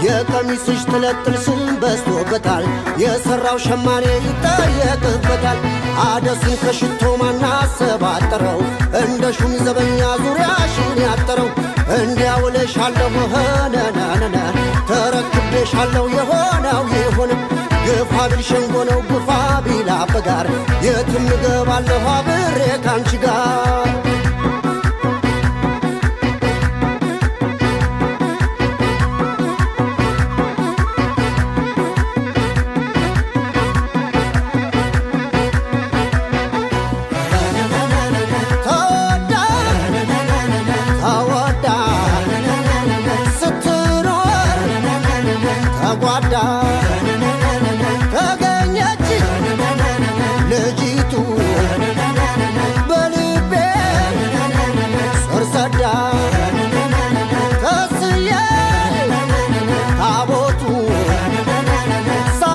የቀሚስሽ ትለጥል ስም በስቶበታል የሰራው ሸማኔ ይጠየቅበታል አደሱን ከሽቶ ማናሰባጠረው እንደ ሹም ዘበኛ ዙሪያሽን ያጠረው እንዲያውለሻለሁ ሆነናነና ተረክቤሻለሁ የሆነው ይሁን ግፋ ቢል ሸንጎ ነው ግፋ ቢል አበጋር የትም እገባለሁ አብሬ ካንቺ ጋር ጓዳ